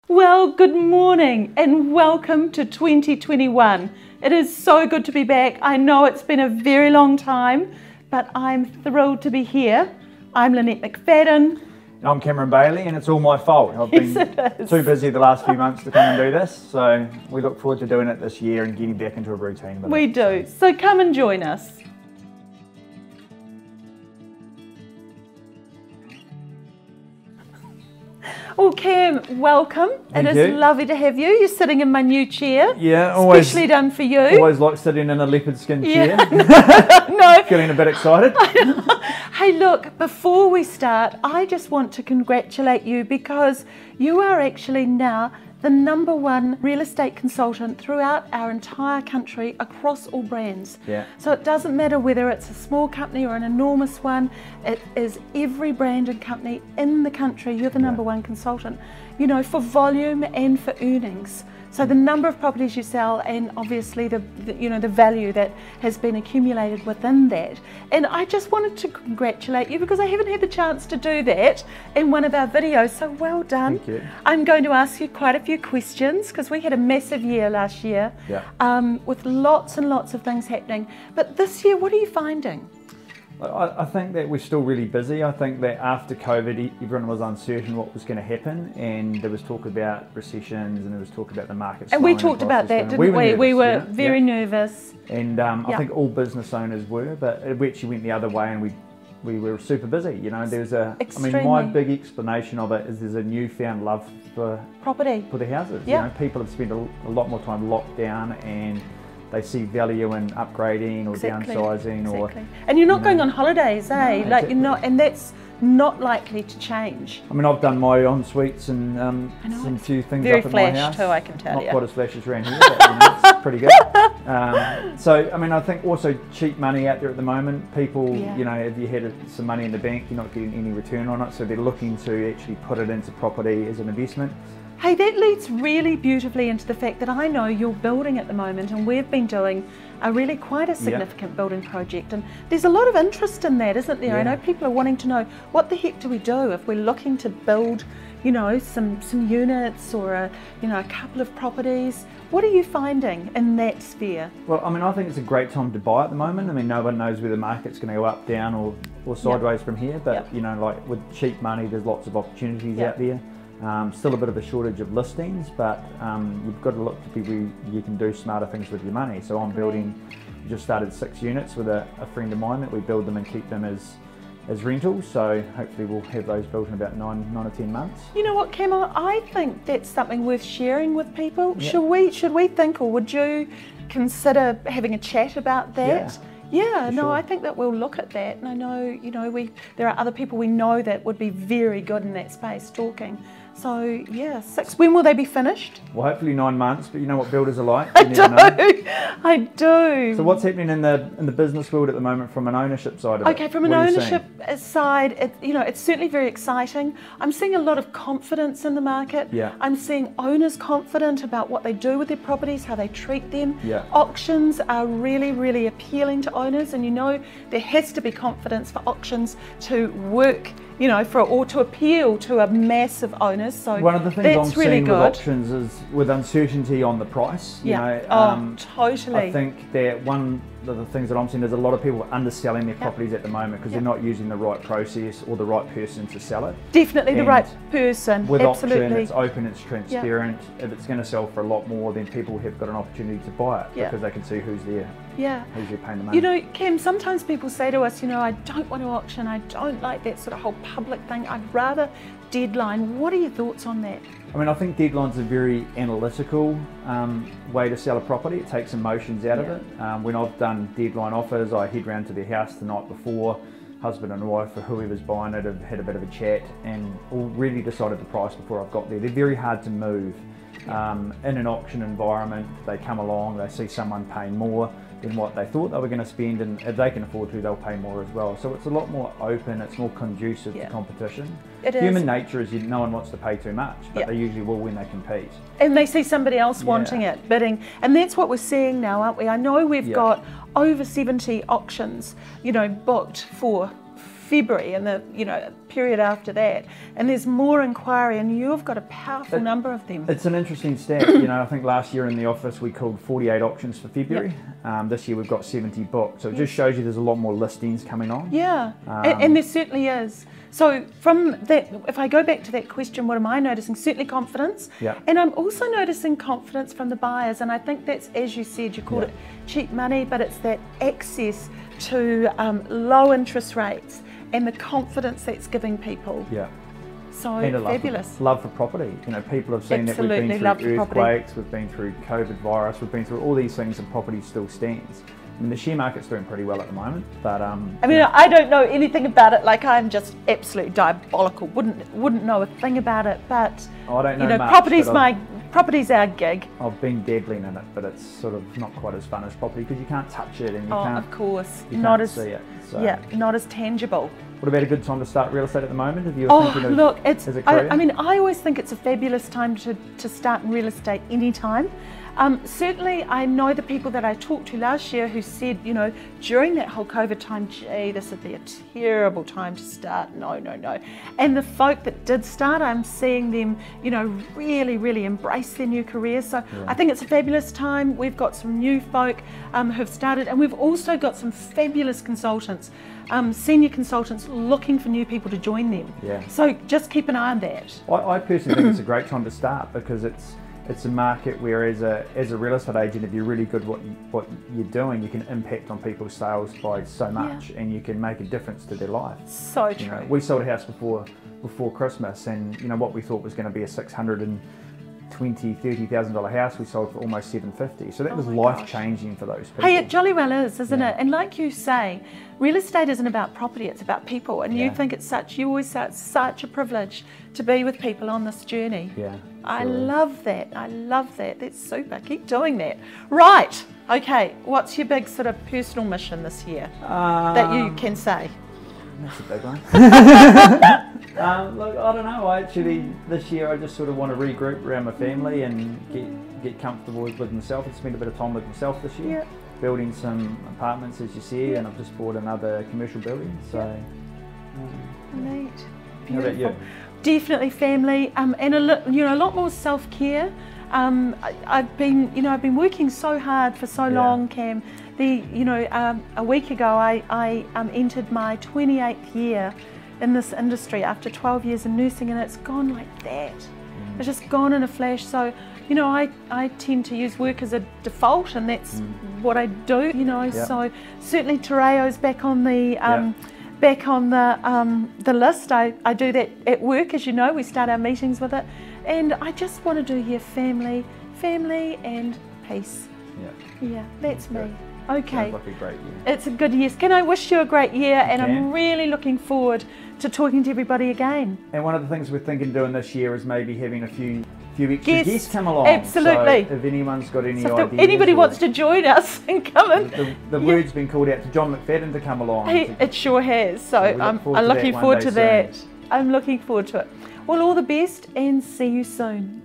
Well, good morning and welcome to 2021. It is so good to be back. I know it's been a very long time, but I'm thrilled to be here. I'm Lynette McFadden. I'm Cameron Bailey, and it's all my fault. I've been too busy the last few months to come and do this, so we look forward to doing it this year and getting back into a routine. We do. So come and join us. Well, Cam, welcome. Thank it you. is lovely to have you. You're sitting in my new chair. Yeah, always. Especially done for you. Always like sitting in a leopard skin chair. No. Feeling a bit excited. Hey, look, before we start, I just want to congratulate you because you are actually now the #1 real estate consultant throughout our entire country across all brands. Yeah. So it doesn't matter whether it's a small company or an enormous one, it is every brand and company in the country, you're the #1 consultant, you know, for volume and for earnings. So the number of properties you sell and obviously the value that has been accumulated within that. And I just wanted to congratulate you because I haven't had the chance to do that in one of our videos, so well done. Thank you. I'm going to ask you quite a few questions because we had a massive year last year with lots and lots of things happening. But this year, what are you finding? I think that we're still really busy. I think that after COVID, everyone was uncertain what was going to happen, and there was talk about recessions, and there was talk about the market. And we talked about that, didn't we? We were very nervous. And I think all business owners were, but it actually went the other way, and we were super busy. You know, there's I mean, my big explanation of it is there's a newfound love for property, for the houses. Yeah. You know, people have spent a lot more time locked down, and they see value in upgrading or downsizing or. And you're not going on holidays, eh? No, like exactly. you're not, and that's not likely to change. I mean, I've done my en-suites and some few things very up at my house. flash too, I can tell you. Not quite as flash as around here, but you know, it's pretty good. So, I mean, I think also cheap money out there at the moment. People, you know, if you had some money in the bank, you're not getting any return on it, so they're looking to actually put it into property as an investment. Hey, that leads really beautifully into the fact that I know you're building at the moment, and we've been doing quite a significant building project, and there's a lot of interest in that, isn't there? Yeah. I know people are wanting to know, what the heck do we do if we're looking to build, you know, some units or a couple of properties? What are you finding in that sphere? Well, I mean, I think it's a great time to buy at the moment. I mean, no one knows where the market's going to go up, down, or sideways from here, but you know, like with cheap money, there's lots of opportunities out there. Still a bit of a shortage of listings, but you've got to look to people you can do smarter things with your money. So I'm building, just started 6 units with a friend of mine that we build them and keep them as rentals. So hopefully we'll have those built in about 9 or 10 months. You know what, Cam, I think that's something worth sharing with people. Yeah. Should we think, or would you consider having a chat about that? Yeah, no, I think that we'll look at that, and I know, you know, there are other people we know that would be very good in that space talking. So yeah, 6. When will they be finished? Well, hopefully 9 months, but you know what builders are like. I do. So what's happening in the business world at the moment from an ownership side of it? Okay, from an ownership side, it's certainly very exciting. I'm seeing a lot of confidence in the market. Yeah. I'm seeing owners confident about what they do with their properties, how they treat them. Yeah. Auctions are really, really appealing to owners, and you know there has to be confidence for auctions to work, you know, or to appeal to a mass of owners. So one of the things I'm seeing with auctions is with uncertainty on the price. You know, totally. I think that one of the things that I'm seeing is a lot of people underselling their properties at the moment because they're not using the right process or the right person to sell it. Definitely the right person. With absolutely. auction, it's open, it's transparent. If it's going to sell for a lot more, then people have got an opportunity to buy it because they can see who's there. Yeah. Who's there paying the money. You know, Cam, sometimes people say to us, you know, I don't want to auction, I don't like that sort of whole public thing, I'd rather deadline. What are your thoughts on that? I mean, I think deadline's a very analytical way to sell a property. It takes emotions out of it. When I've done deadline offers, I head round to their house the night before, husband and wife or whoever's buying it have had a bit of a chat and already decided the price before I've got there. They're very hard to move. In an auction environment, they come along, they see someone paying more than what they thought they were going to spend, and if they can afford to, they'll pay more as well. So it's a lot more open, it's more conducive to competition. Human nature is no one wants to pay too much, but they usually will when they compete. And they see somebody else wanting it, bidding, and that's what we're seeing now, aren't we? I know we've got over 70 auctions, you know, booked for February and the period after that, and there's more inquiry, and you've got a powerful number of them. It's an interesting stat. I think last year in the office we called 48 auctions for February. This year we've got 70 booked, so it just shows you there's a lot more listings coming on. Yeah, and there certainly is. So from that, if I go back to that question, what am I noticing? Certainly confidence. Yeah. And I'm also noticing confidence from the buyers, and I think that's, as you said, you called it cheap money, but it's that access to low interest rates and the confidence that's giving people. Yeah. So and fabulous. Love for property. People have seen Absolutely. that we've been through earthquakes, we've been through COVID virus, we've been through all these things, and property still stands. I mean, the share market's doing pretty well at the moment, but I mean, I don't know anything about it. Like, I'm just absolutely diabolical. Wouldn't know a thing about it. But I don't know much, property's our gig. I've been dabbling in it, but it's sort of not quite as fun as property because you can't touch it and you can't. Of course, not as see it. So. Yeah, not as tangible. What about a good time to start real estate at the moment? If you're thinking of, look, as a career? I mean, I always think it's a fabulous time to start in real estate anytime. Certainly, I know the people that I talked to last year who said, during that whole COVID time, gee, this would be a terrible time to start. No. And the folk that did start, I'm seeing them, really, really embrace their new careers. So I think it's a fabulous time. We've got some new folk who've started, and we've also got some fabulous consultants, senior consultants looking for new people to join them. Yeah. So just keep an eye on that. I personally think it's a great time to start because it's a market where as a real estate agent, if you're really good at what you're doing, you can impact on people's sales by so much, and you can make a difference to their life. So true. We sold a house before Christmas, and what we thought was going to be a $620,000-$30,000 house, we sold for almost $750,000. So that was life changing for those people. Hey, it jolly well is, isn't it? And like you say, real estate isn't about property; it's about people. And you think you always say it's such a privilege to be with people on this journey. Yeah. I love that. That's super. Keep doing that. Right. Okay. What's your big sort of personal mission this year that you can say? That's a big one. Look, I don't know. This year I just sort of want to regroup around my family and get comfortable with myself and spend a bit of time with myself this year. Yep. Building some apartments, as you see, and I've just bought another commercial building. So, neat. Beautiful. How about you? Definitely family, and a lot more self-care. I've been working so hard for so long, Cam. A week ago I entered my 28th year in this industry after 12 years in nursing, and it's gone like that. It's just gone in a flash. So I tend to use work as a default, and that's what I do. So certainly Tereo's back on the list. I do that at work, as you know. We start our meetings with it, and I just want to do here family and peace. Yeah, that's me. Okay. Sounds like a great year. It's a good year. Can I wish you a great year? And I'm really looking forward to talking to everybody again. And one of the things we're thinking of doing this year is maybe having a few extra guests come along. Absolutely. So if anyone's got any so ideas, if anybody wants to join us and come in, the word's been called out to John McFadden to come along. It sure has. So I'm looking forward to that. I'm looking forward to it. Well, all the best, and see you soon.